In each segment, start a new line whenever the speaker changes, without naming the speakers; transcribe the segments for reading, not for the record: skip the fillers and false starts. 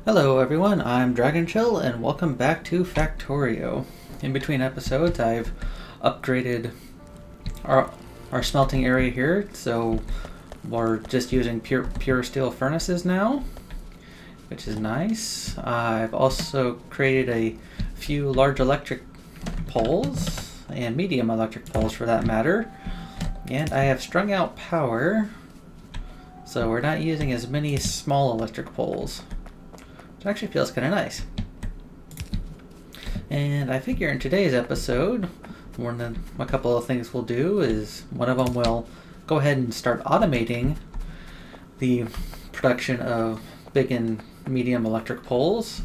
Hello everyone, I'm Dragon Chill and welcome back to Factorio. In between episodes I've upgraded our smelting area here, so we're just using pure steel furnaces now, which is nice. I've also created a few large electric poles, and medium electric poles for that matter, and I have strung out power, so we're not using as many small electric poles. It actually feels kind of nice. And I figure in today's episode, a couple of things we'll do is one of them will go ahead and start automating the production of big and medium electric poles,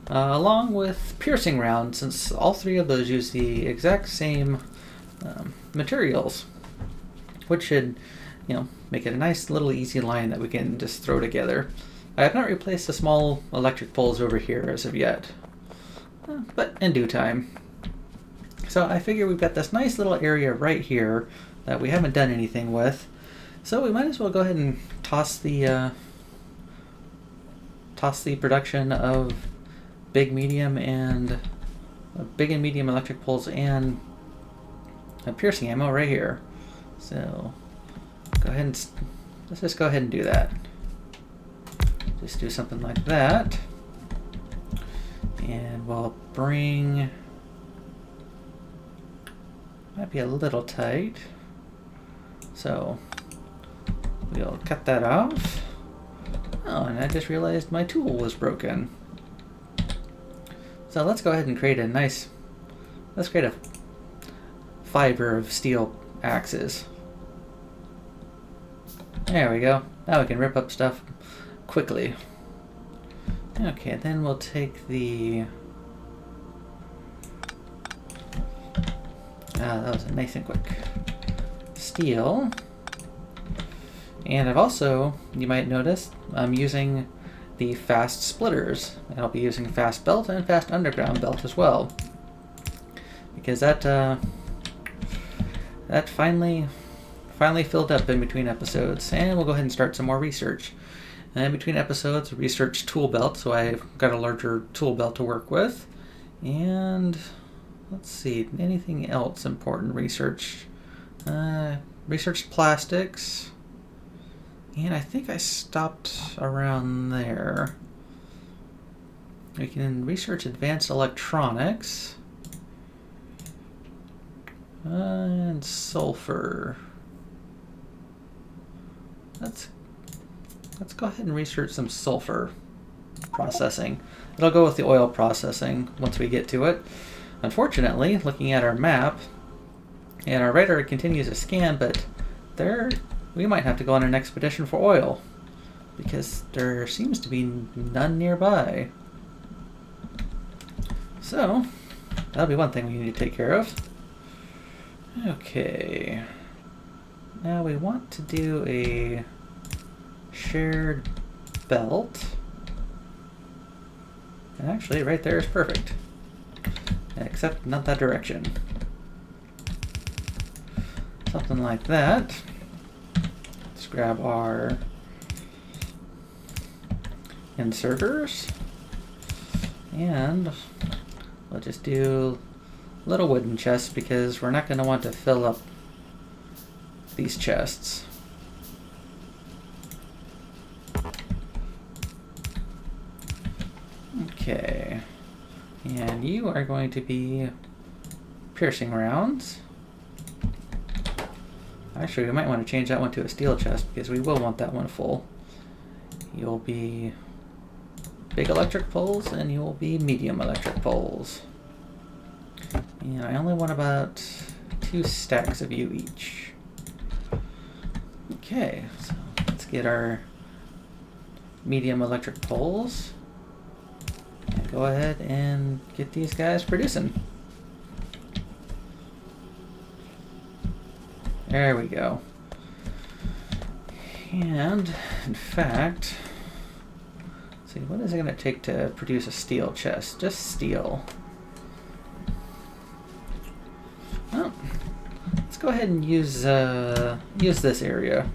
along with piercing rounds, since all three of those use the exact same materials, which should, make it a nice little easy line that we can just throw together. I have not replaced the small electric poles over here as of yet, but in due time. So I figure we've got this nice little area right here that we haven't done anything with, so we might as well go ahead and toss the production of big and medium electric poles and piercing ammo right here. So let's just go ahead and do that. Just do something like that, and we'll bring, might be a little tight, so we'll cut that off. Oh, and I just realized my tool was broken. So let's go ahead and create let's create a fiber of steel axes. There we go. Now we can rip up stuff quickly. Okay, then we'll take the... that was nice and quick. Steel. And I've also, you might notice, I'm using the fast splitters. And I'll be using fast belt and fast underground belt as well, because that finally filled up in between episodes, and we'll go ahead and start some more research. And in between episodes, research tool belt, so I've got a larger tool belt to work with. And let's see, anything else important? Researched plastics, and I think I stopped around there. We can research advanced electronics and sulfur. Let's go ahead and research some sulfur processing. It'll go with the oil processing once we get to it. Unfortunately, looking at our map, and our radar continues to scan, but we might have to go on an expedition for oil, because there seems to be none nearby. So, that'll be one thing we need to take care of. Okay. Now we want to do a shared belt, and actually right there is perfect, except not that direction. Something like that. Let's grab our inserters, and we'll just do little wooden chests, because we're not going to want to fill up these chests. Okay, and you are going to be piercing rounds. Actually, we might want to change that one to a steel chest, because we will want that one full. You'll be big electric poles, and you will be medium electric poles. And I only want about 2 stacks of you each. Okay, so let's get our medium electric poles. Go ahead and get these guys producing. There we go. And in fact, let's see, what is it going to take to produce a steel chest? Just steel. Well, let's go ahead and use this area.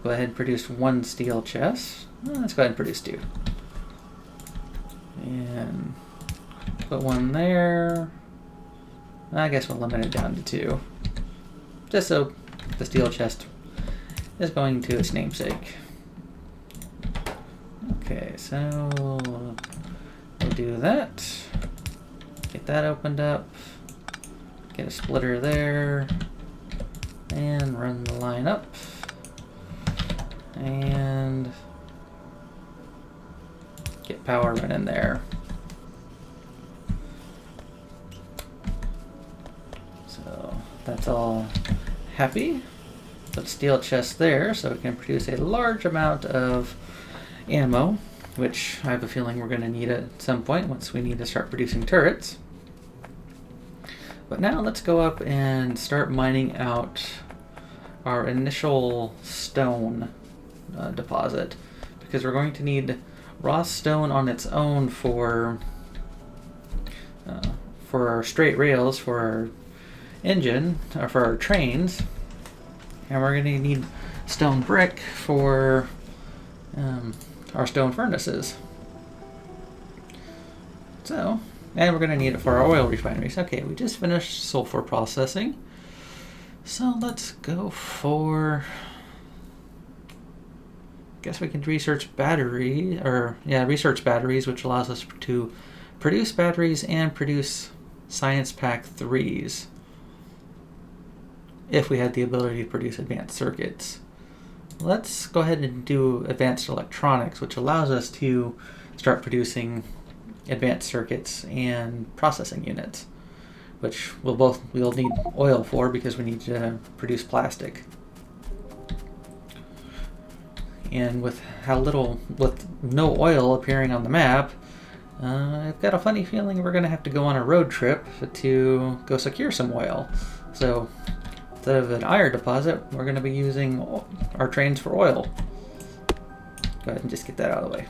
go ahead and produce 1 steel chest. Let's go ahead and produce 2. And put 1 there. I guess we'll limit it down to 2. Just so the steel chest is going to its namesake. Okay, so we'll do that. Get that opened up. Get a splitter there. And run the line up. And get power running there. So that's all happy. Put steel chest there so it can produce a large amount of ammo, which I have a feeling we're going to need at some point once we need to start producing turrets. But now let's go up and start mining out our initial stone deposit, because we're going to need raw stone on its own for our straight rails for our engine, or for our trains, and we're going to need stone brick for our stone furnaces. So, and we're going to need it for our oil refineries. Okay, we just finished sulfur processing. So let's go for, I guess we can research research batteries, which allows us to produce batteries and produce science pack 3s if we had the ability to produce advanced circuits. Let's go ahead and do advanced electronics, which allows us to start producing advanced circuits and processing units, which we'll need oil for, because we need to produce plastic. And with no oil appearing on the map, I've got a funny feeling we're going to have to go on a road trip to go secure some oil. So instead of an iron deposit, we're going to be using our trains for oil. Go ahead and just get that out of the way.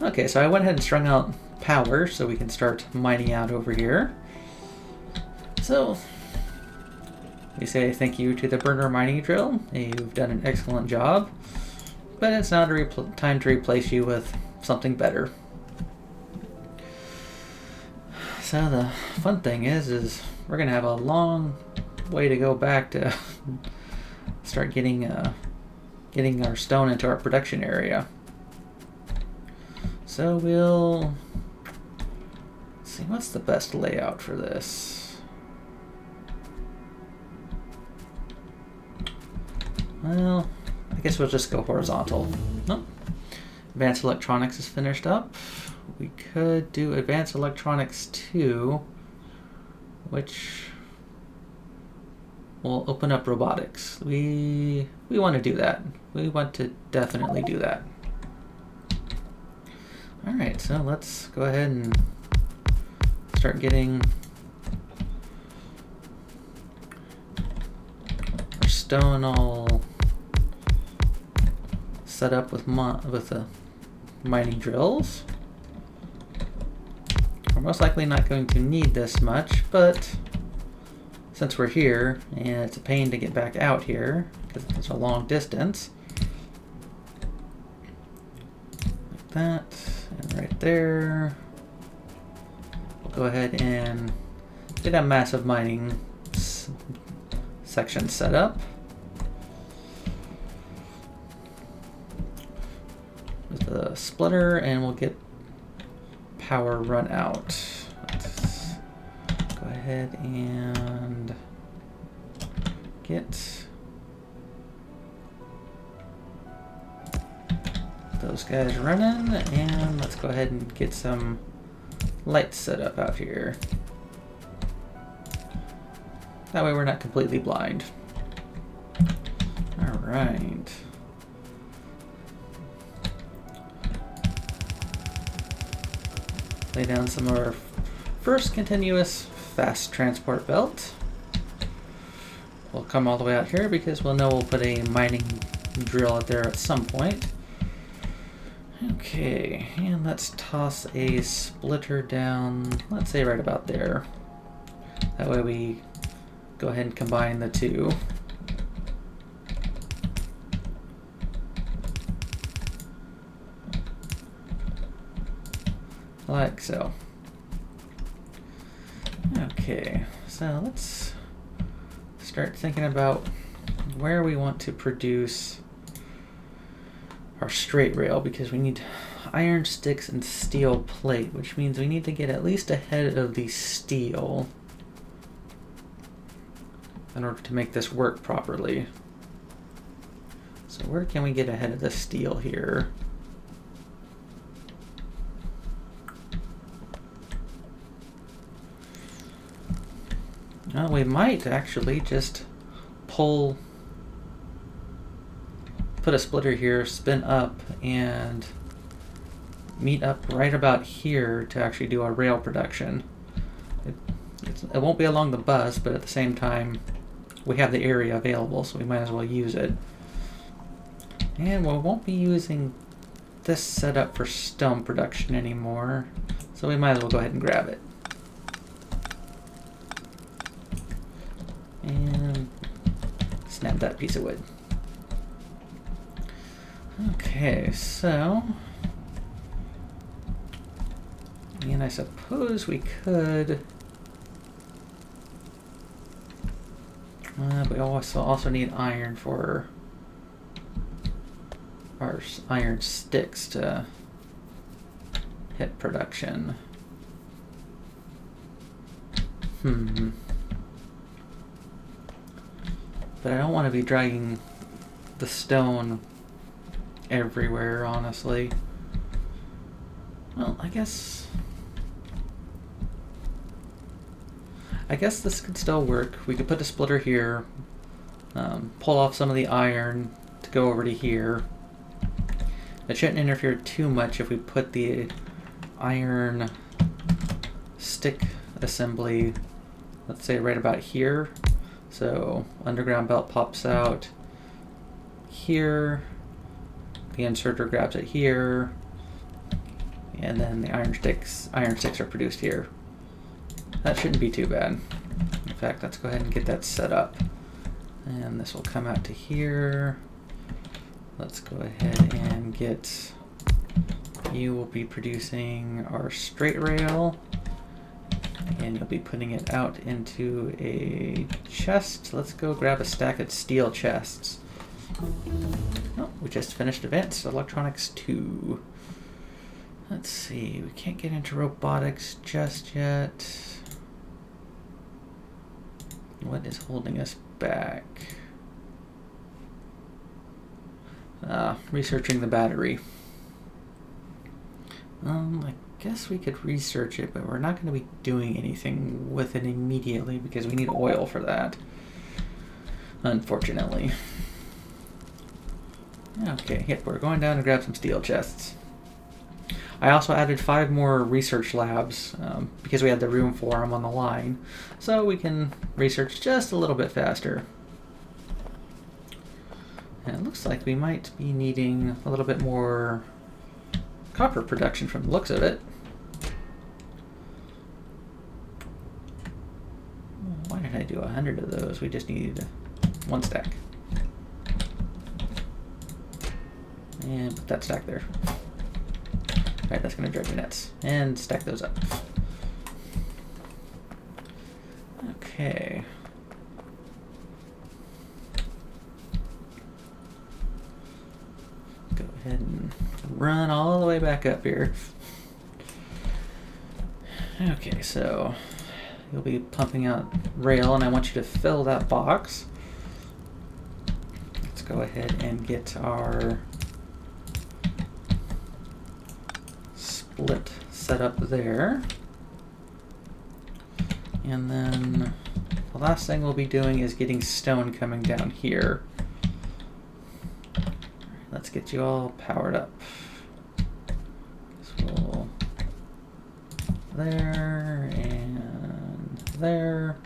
Okay, so I went ahead and strung out power so we can start mining out over here. So we say thank you to the burner mining drill. You've done an excellent job, but it's now time to replace you with something better. So the fun thing is we're gonna have a long way to go back to start getting our stone into our production area. So we'll see, what's the best layout for this? Well, I guess we'll just go horizontal. Nope. Advanced electronics is finished up. We could do advanced electronics 2, which will open up robotics. We want to do that. We want to definitely do that. Alright, so let's go ahead and start getting our stone all set up with the mining drills. We're most likely not going to need this much, but since we're here, and it's a pain to get back out here because it's a long distance, like that, and right there, we'll go ahead and get a massive mining section set up with the splitter, and we'll get power run out. Let's go ahead and get those guys running, and let's go ahead and get some lights set up out here. That way we're not completely blind. All right. Lay down some of our first continuous fast transport belt. We'll come all the way out here because we'll know we'll put a mining drill out there at some point. Okay, and let's toss a splitter down, let's say right about there. That way we go ahead and combine the two. like so. Okay, so let's start thinking about where we want to produce our straight rail, because we need iron sticks and steel plate, which means we need to get at least ahead of the steel in order to make this work properly. So where can we get ahead of the steel here? Well, we might actually just put a splitter here, spin up, and meet up right about here to actually do our rail production. It won't be along the bus, but at the same time, we have the area available, so we might as well use it. And we won't be using this setup for stone production anymore, so we might as well go ahead and grab it. And snap that piece of wood. Okay, so, and I suppose we could, but we also need iron for our iron sticks to hit production. But I don't want to be dragging the stone everywhere, honestly. Well, I guess this could still work. We could put a splitter here, pull off some of the iron to go over to here. It shouldn't interfere too much if we put the iron stick assembly, let's say right about here. So underground belt pops out here, the inserter grabs it here, and then the iron sticks are produced here. That shouldn't be too bad. In fact, let's go ahead and get that set up. And this will come out to here. Let's go ahead and get, you will be producing our straight rail, and you'll be putting it out into a chest. Let's go grab a stack of steel chests. Oh, we just finished Advanced Electronics 2. Let's see, we can't get into robotics just yet. What is holding us back? Researching the battery. I guess we could research it, but we're not going to be doing anything with it immediately because we need oil for that, unfortunately. Okay, yep, we're going down to grab some steel chests. I also added 5 more research labs because we had the room for them on the line, so we can research just a little bit faster. And it looks like we might be needing a little bit more copper production from the looks of it. Why did I do 100 of those? We just need 1 stack. And put that stack there. Alright, that's going to drive me nuts. And stack those up. Okay. Go ahead and run all the way back up here. Okay, so you'll be pumping out rail, and I want you to fill that box. Let's go ahead and get our split set up there. And then the last thing we'll be doing is getting stone coming down here. Let's get you all powered up. So we'll there and there,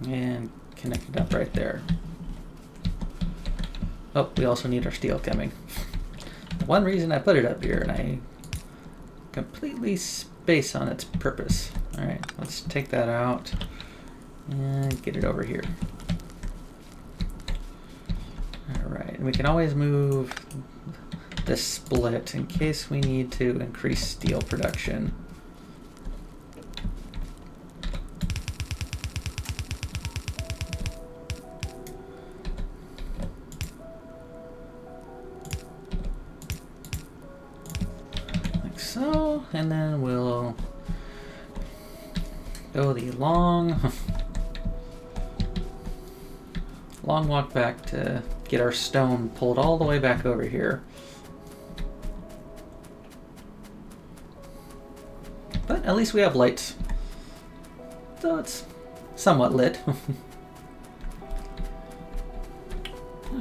and connect it up right there. Oh, we also need our steel coming. The one reason I put it up here, and I completely space on its purpose. Alright, let's take that out and get it over here. Alright, and we can always move this split in case we need to increase steel production. Like so, and then we'll go the long walk back to get our stone pulled all the way back over here. But at least we have lights, so it's somewhat lit.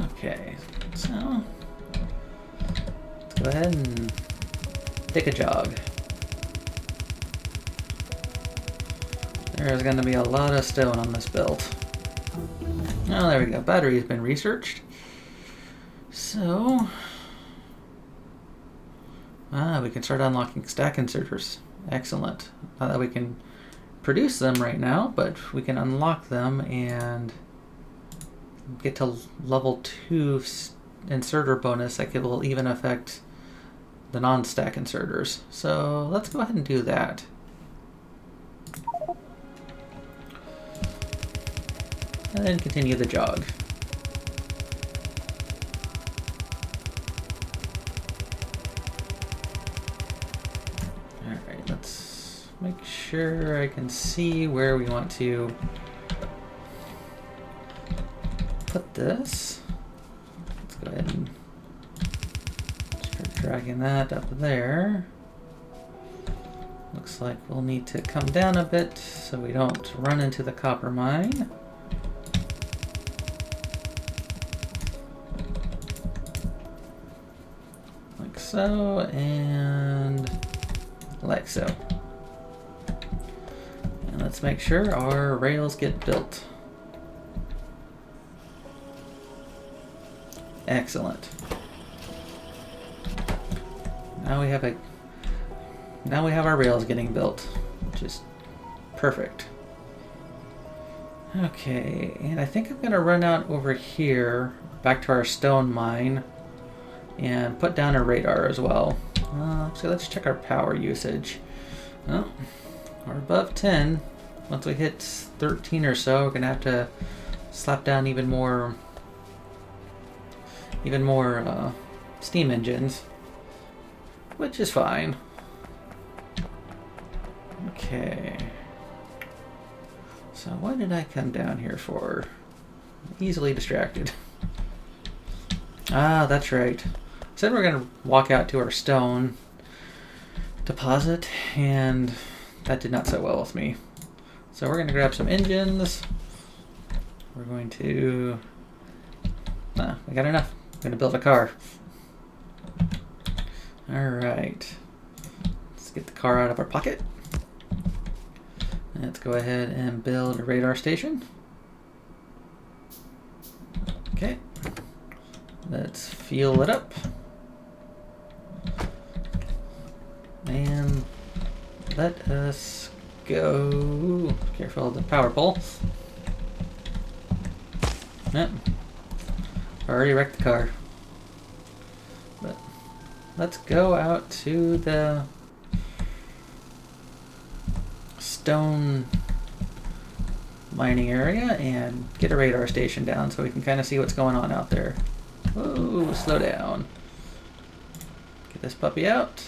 Okay, so let's go ahead and take a jog. There's going to be a lot of stone on this build. Oh, there we go. Battery has been researched. So, we can start unlocking stack inserters. Excellent. Not that we can produce them right now, but we can unlock them and get to level 2 inserter bonus. Like, it will even affect the non-stack inserters. So let's go ahead and do that. And then continue the jog. Alright, let's make sure I can see where we want to put this. Let's go ahead and start dragging that up there. Looks like we'll need to come down a bit so we don't run into the copper mine. Like so, and like so. And let's make sure our rails get built. Excellent. Now we have our rails getting built, which is perfect. Okay, and I think I'm gonna run out over here back to our stone mine and put down a radar as well. So let's check our power usage. Well, we're above 10. Once we hit 13 or so, we're gonna have to slap down even more steam engines, which is fine. Okay. So what did I come down here for? Easily distracted. Ah, that's right. Said we're gonna walk out to our stone deposit, and that did not sit well with me. So we're gonna grab some engines. We're going to... we got enough. We're gonna build a car. Alright. Let's get the car out of our pocket. Let's go ahead and build a radar station. Okay. Let's fuel it up. And let us go. Careful of the power pole. Yep. Already wrecked the car. But let's go out to the stone mining area and get a radar station down so we can kind of see what's going on out there. Whoa, slow down. Get this puppy out.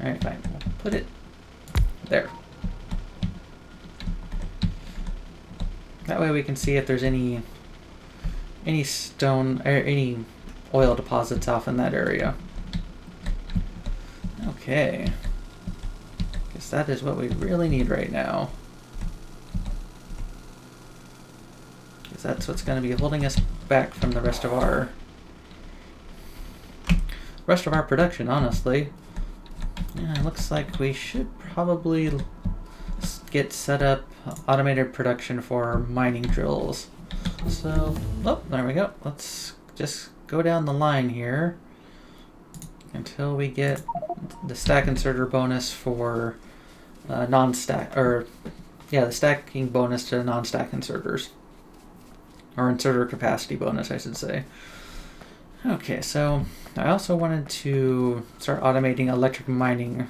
Alright, fine. We'll put it there. That way we can see if there's any stone or any oil deposits off in that area. Okay. Guess that is what we really need right now. Because that's what's going to be holding us back from the rest of our production, honestly. Yeah, it looks like we should probably get set up automated production for mining drills. So, oh, there we go. Let's just go down the line here until we get the stack inserter bonus for non-stack, or yeah, the stacking bonus to non-stack inserters, or inserter capacity bonus, I should say. Okay, so I also wanted to start automating electric mining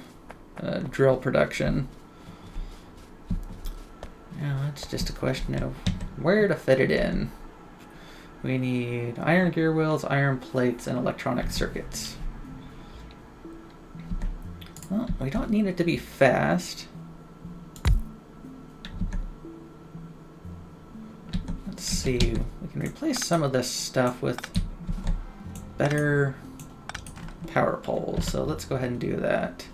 drill production. Now it's just a question of where to fit it in. We need iron gear wheels, iron plates, and electronic circuits. Well, we don't need it to be fast. Let's see, we can replace some of this stuff with better power poles, so let's go ahead and do that.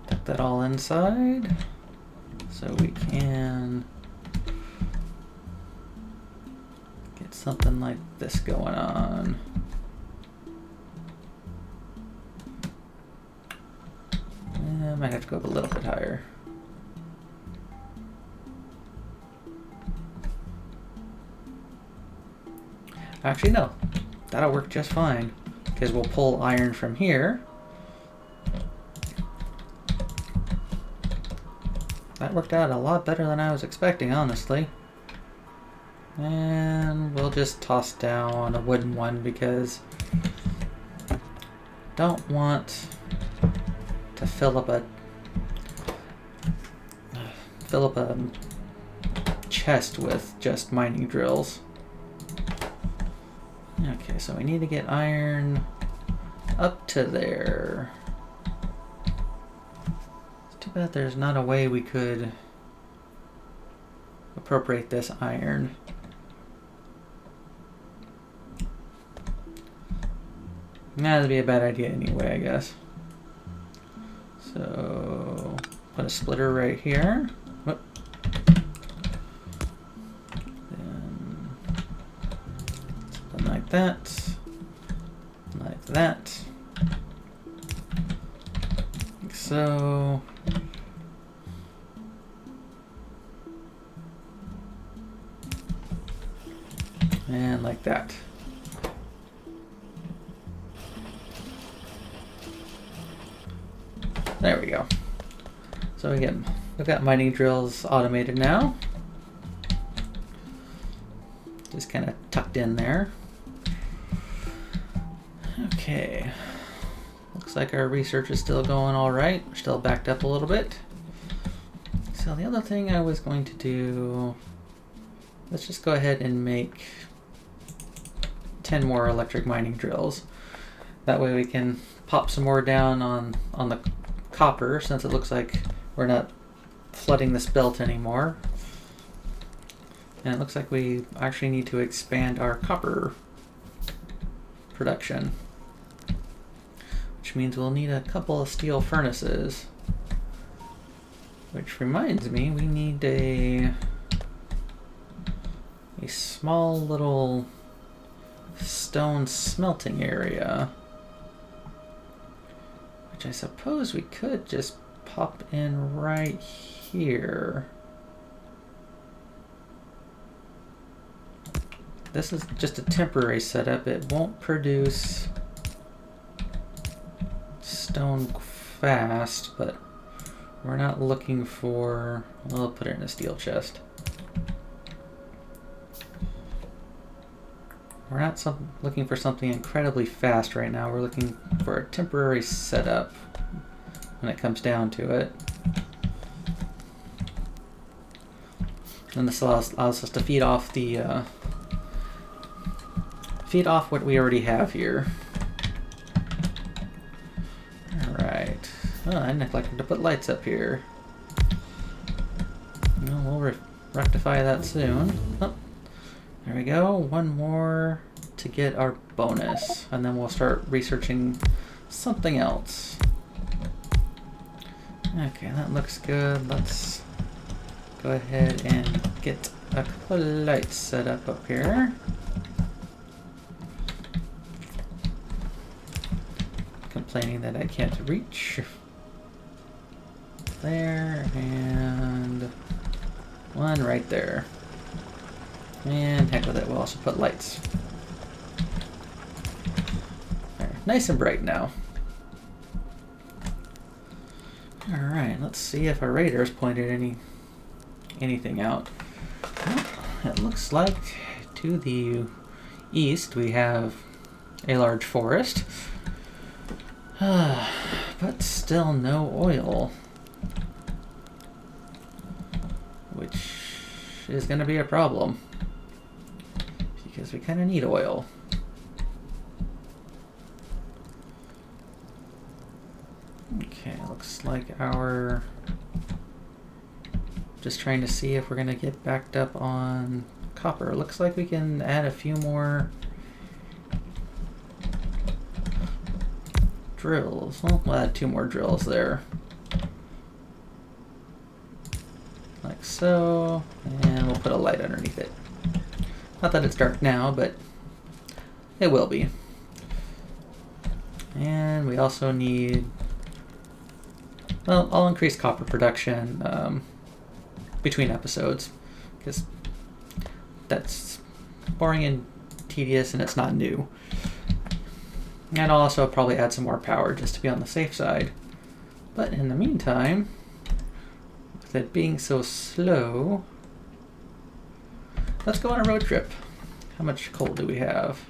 Tuck that all inside so we can get something like this going on. I might have to go up a little bit higher. Actually, no. That'll work just fine, because we'll pull iron from here. That worked out a lot better than I was expecting, honestly. And we'll just toss down a wooden one because I don't want to fill up a chest with just mining drills. Okay, so we need to get iron up to there. It's too bad there's not a way we could appropriate this iron. That'd be a bad idea anyway, I guess. So, put a splitter right here. Whoop. Then something like that. Like that. Like so. And like that. There we go. So we've got mining drills automated now. Just kind of tucked in there. Okay. Looks like our research is still going all right. We're still backed up a little bit. So the other thing I was going to do, let's just go ahead and make 10 more electric mining drills. That way we can pop some more down on the copper, since it looks like we're not flooding this belt anymore. And it looks like we actually need to expand our copper production, which means we'll need a couple of steel furnaces. Which reminds me, we need a small little stone smelting area, which I suppose we could just pop in right here. This is just a temporary setup. It won't produce stone fast, but we're not looking for... I'll put it in a steel chest. We're not looking for something incredibly fast right now. We're looking for a temporary setup when it comes down to it. And this allows us to feed off what we already have here. Alright. Oh, I neglected to put lights up here. Well, we'll rectify that soon. Oh. There we go, one more to get our bonus, and then we'll start researching something else. Okay, that looks good. Let's go ahead and get a couple of lights set up here. Complaining that I can't reach. There, and one right there. And heck with it, we'll also put lights. There, nice and bright now. Alright, let's see if our radar's pointed anything out. Well, it looks like to the east we have a large forest, but still no oil, which is going to be a problem because we kind of need oil. Okay, looks like our... Just trying to see if we're going to get backed up on copper. Looks like we can add a few more drills. Well, we'll add 2 more drills there. Like so. And we'll put a light underneath it. Not that it's dark now, but it will be. And we also need... Well, I'll increase copper production between episodes, because that's boring and tedious and it's not new. And I'll also probably add some more power just to be on the safe side. But in the meantime, with it being so slow, let's go on a road trip. How much coal do we have?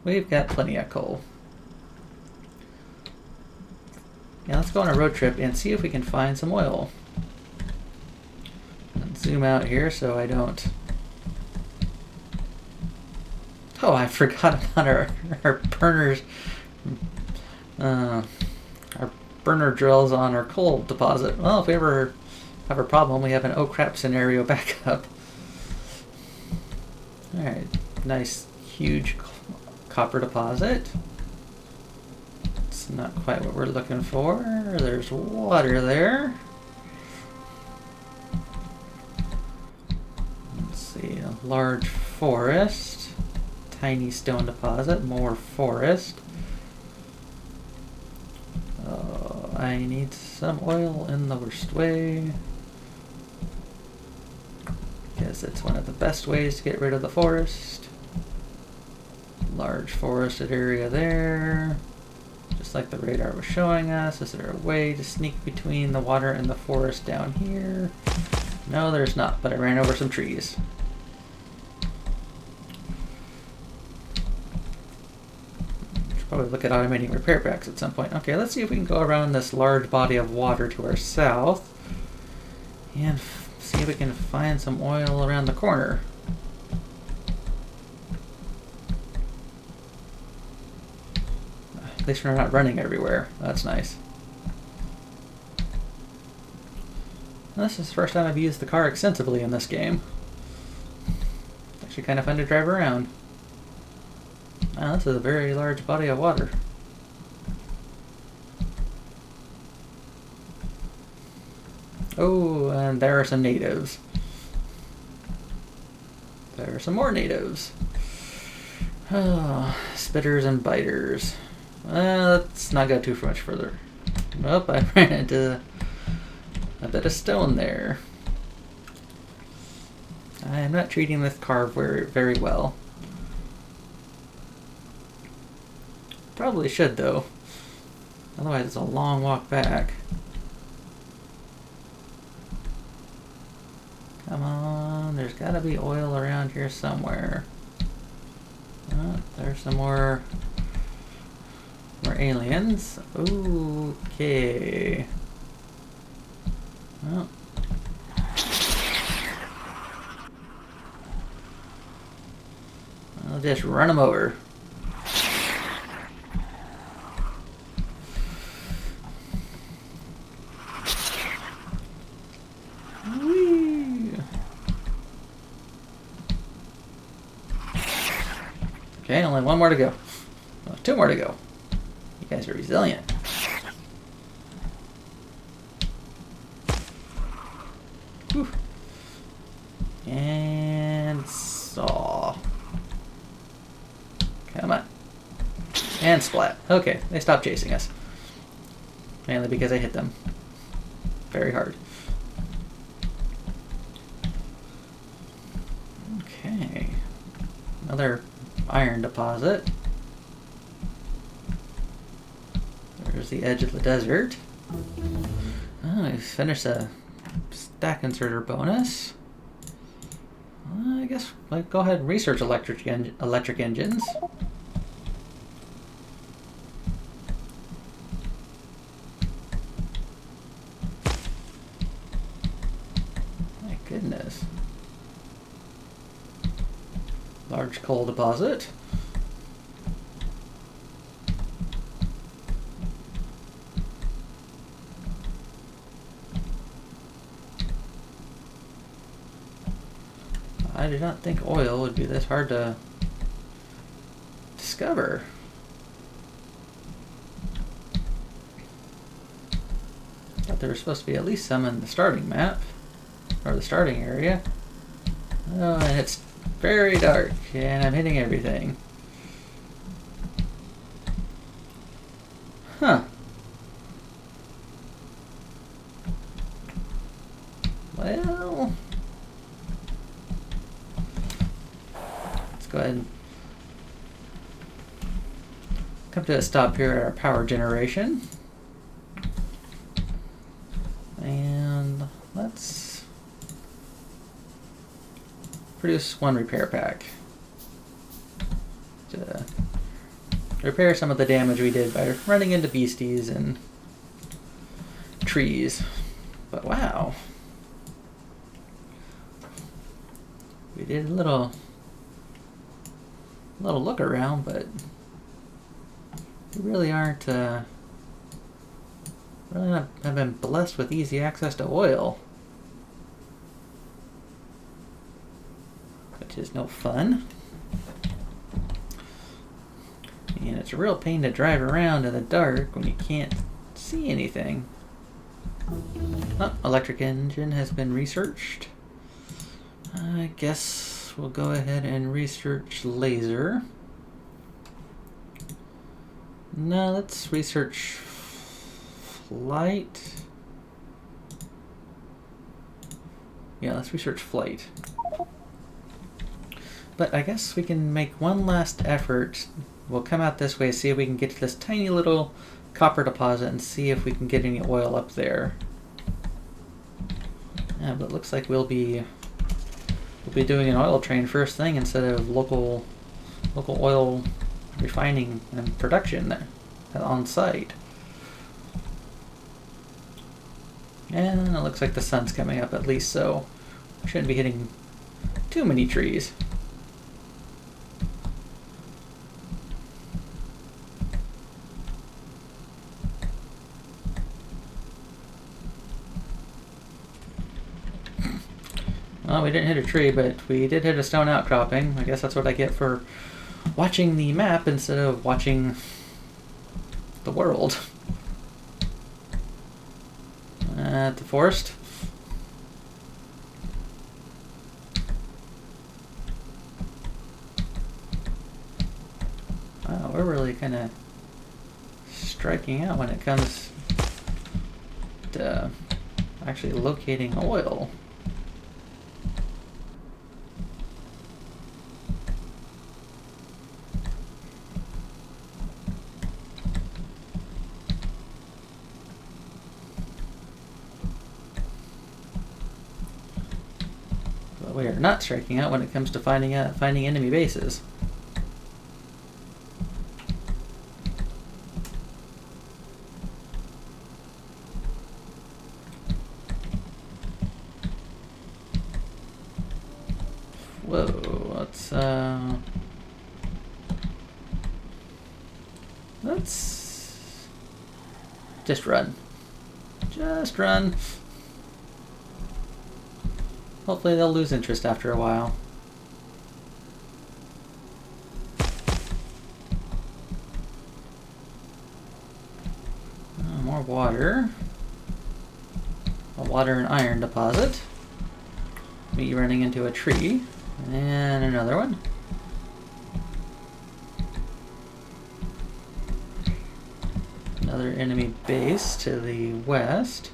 We've got plenty of coal. Yeah, let's go on a road trip and see if we can find some oil. And zoom out here so I don't... Oh, I forgot about our burners. Our burner drills on our coal deposit. Well, if we ever have a problem, we have an oh crap scenario backup. Alright, nice huge copper deposit. It's not quite what we're looking for. There's water there. Let's see, a large forest. Tiny stone deposit, more forest. I need some oil in the worst way. Because it's one of the best ways to get rid of the forest. Large forested area there. Just like the radar was showing us. Is there a way to sneak between the water and the forest down here? No, there's not, but I ran over some trees. Should probably look at automating repair packs at some point. Okay, let's see if we can go around this large body of water to our south and see if we can find some oil around the corner. At least we're not running everywhere. That's nice. This is the first time I've used the car extensively in this game. It's actually kind of fun to drive around. Wow, this is a very large body of water. Oh, and there are some natives. There are some more natives. Oh, spitters and biters. Let's not go too much further. Nope, I ran into a bit of stone there. I am not treating this car very well. Probably should though. Otherwise it's a long walk back. Come on, there's gotta be oil around here somewhere. Oh, there's some more aliens. Okay. Well. I'll just run them over. Whee! Okay, only one more to go. Oh, 2 more to go. You guys are resilient. Whew. And saw. Come on. And splat. Okay, they stopped chasing us. Mainly because I hit them very hard. Okay. Another iron deposit. There's the edge of the desert. Oh, we finished a stack inserter bonus. I guess I'll go ahead and research electric engines. My goodness. Large coal deposit. I did not think oil would be this hard to discover. Thought there was supposed to be at least some in the starting map, or the starting area. Oh, and it's very dark, and I'm hitting everything. Huh. Well, let's go ahead and come to a stop here at our power generation. And let's produce one repair pack to repair some of the damage we did by running into beasties and trees. But wow, we did a little look around, but we really aren't really not have been blessed with easy access to oil, which is no fun. And it's a real pain to drive around in the dark when you can't see anything. Oh, electric engine has been researched. I guess we'll go ahead and research laser. No, let's research flight. Yeah, let's research flight. But I guess we can make one last effort. We'll come out this way, see if we can get to this tiny little copper deposit and see if we can get any oil up there. Yeah, but it looks like we'll be doing an oil train first thing instead of local oil refining and production there on site. And it looks like the sun's coming up at least, so we shouldn't be hitting too many trees. Well, we didn't hit a tree, but we did hit a stone outcropping. I guess that's what I get for watching the map instead of watching the world. At the forest. Wow, we're really kind of striking out when it comes to actually locating oil. We are not striking out when it comes to finding enemy bases. Whoa, let's just run. Just run. Hopefully they'll lose interest after a while. More water. A water and iron deposit. Me running into a tree. And another one. Another enemy base to the west.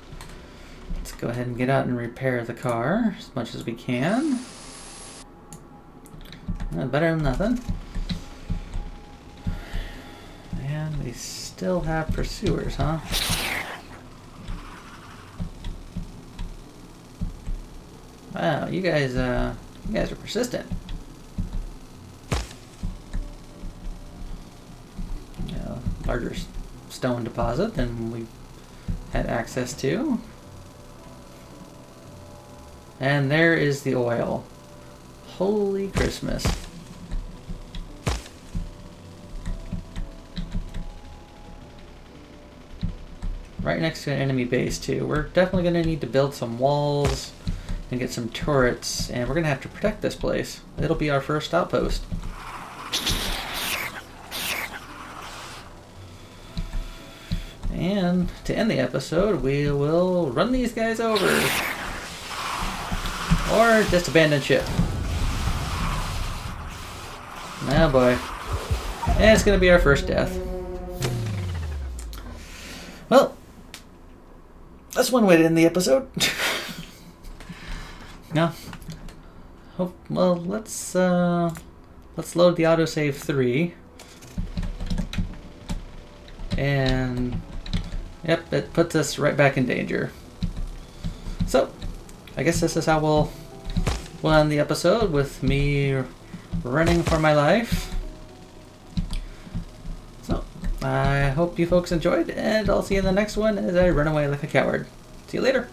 Let's go ahead and get out and repair the car as much as we can. Better than nothing. And we still have pursuers, huh? Wow, you guys are persistent. Larger stone deposit than we had access to. And there is the oil. Holy Christmas. Right next to an enemy base too. We're definitely going to need to build some walls and get some turrets, and we're going to have to protect this place. It'll be our first outpost. And to end the episode, we will run these guys over. Or just abandon ship. Oh boy. And it's going to be our first death. Well, that's one way to end the episode. No. Well, let's load the autosave 3. And yep, it puts us right back in danger. So, I guess this is how we'll end the episode, with me running for my life. So, I hope you folks enjoyed, and I'll see you in the next one as I run away like a coward. See you later.